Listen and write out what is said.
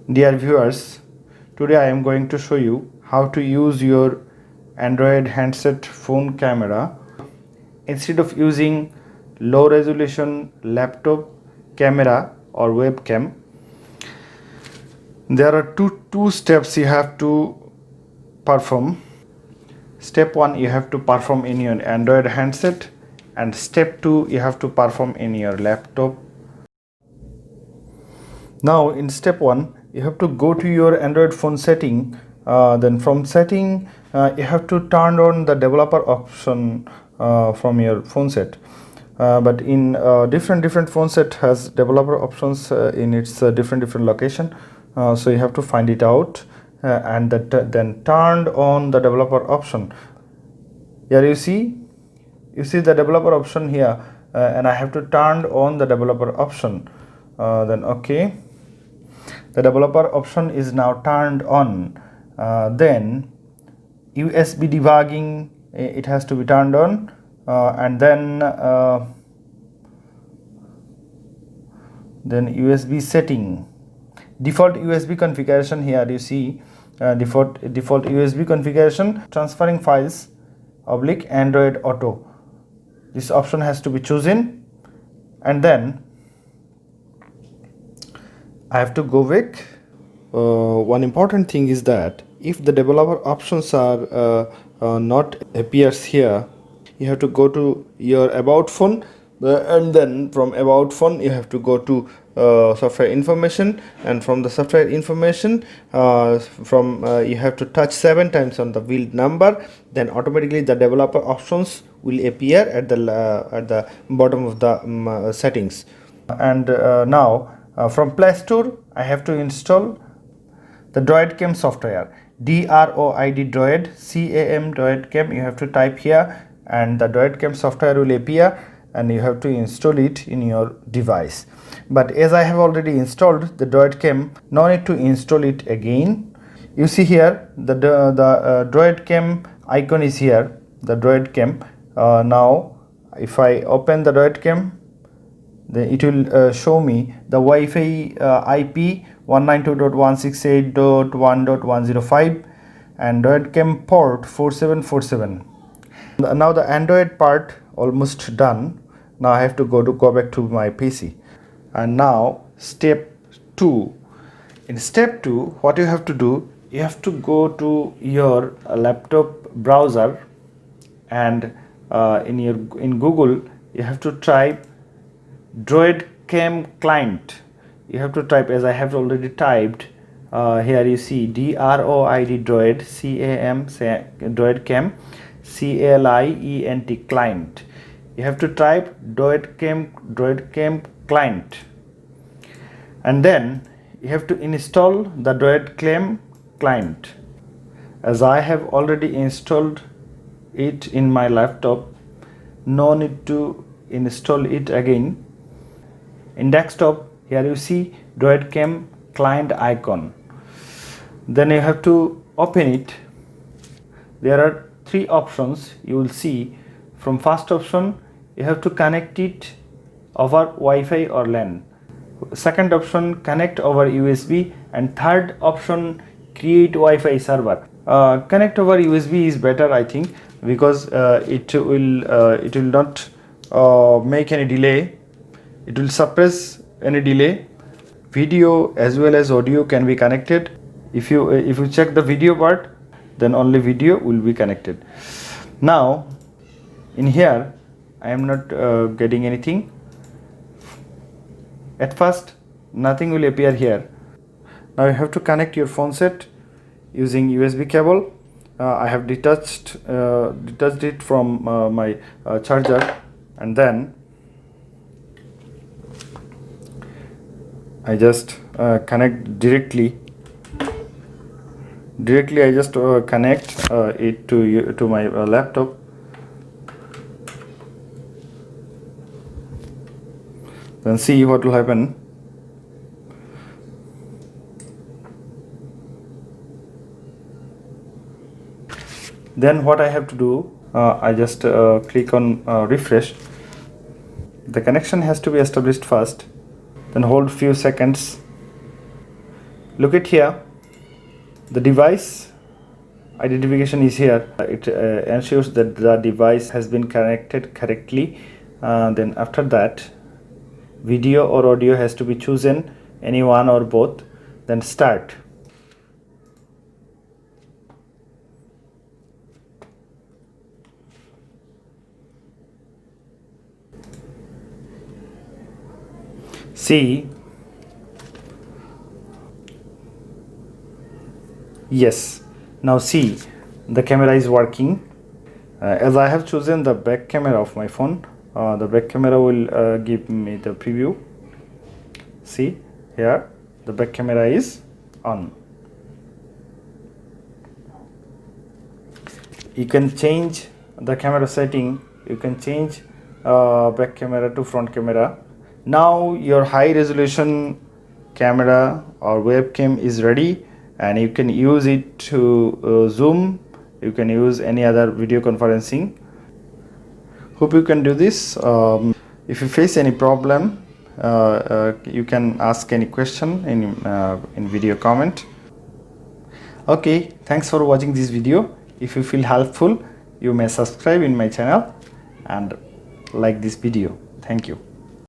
Dear viewers, today I am going to show you how to use your Android handset phone camera instead of using low resolution laptop camera or webcam. There are two steps you have to perform. Step 1 you have to perform in your Android handset, and step 2 you have to perform in your laptop. Now in step 1 you have to go to your Android phone setting. Then from setting you have to turn on the developer option from your phone set. But in different phone set has developer options in its different location. So you have to find it out and then turned on the developer option. Here you see the developer option here, and I have to turn on the developer option. Then okay, the developer option is now turned on. Then USB debugging, it has to be turned on, and then USB setting, default USB configuration. Here you see default USB configuration, transferring files / Android Auto. This option has to be chosen, and then I have to go back. One important thing is that if the developer options are not appears here, you have to go to your about phone, and then from about phone you have to go to software information, and from the software information you have to touch 7 times on the build number. Then automatically the developer options will appear at the bottom of the settings. And now from Play Store I have to install the Droidcam software, DROID Droid CAM Droidcam. You have to type here, and the Droidcam software will appear, and you have to install it in your device. But as I have already installed the Droidcam, no need to install it again. You see here the Droidcam icon is here, the Droidcam. Now if I open the Droidcam, then it will show me the Wi-Fi IP 192.168.1.105 and Droidcam port 4747. Now the Android part almost done. Now I have to go back to my PC. And now step 2. In step 2, what you have to do, you have to go to your laptop browser, and in Google you have to type Droidcam client. You have to type, as I have already typed. Here you see DROID Droid CAM Droidcam CLIENT client. You have to type Droidcam client, and then you have to install the Droidcam client. As I have already installed it in my laptop, no need to install it again. In desktop, here you see Droidcam client icon. Then you have to open it. There are 3 options you will see. From first option, you have to connect it over Wi-Fi or LAN. Second option, connect over USB, and third option, create Wi-Fi server. Connect over USB is better, I think, because it will not make any delay. It will suppress any delay. Video as well as audio can be connected. If you check the video part, then only video will be connected. Now in here I am not getting anything. At first nothing will appear here. Now you have to connect your phone set using USB cable. I have detached it from my charger, and then I just connect directly. I just connect it to my laptop. Then see what will happen. Then what I have to do, I just click on refresh. The connection has to be established first. Then hold few seconds. Look at here, the device identification is here. It ensures that the device has been connected correctly. Then after that, video or audio has to be chosen, any one or both. Then start. See, yes, now see, the camera is working. As I have chosen the back camera of my phone, the back camera will give me the preview. See here, the back camera is on. You can change the camera setting. You can change back camera to front camera. Now your high resolution camera or webcam is ready, and you can use it to zoom. You can use any other video conferencing. Hope you can do this. If you face any problem, you can ask any question in video comment. Okay, thanks for watching this video. If you feel helpful, you may subscribe in my channel and like this video. Thank you.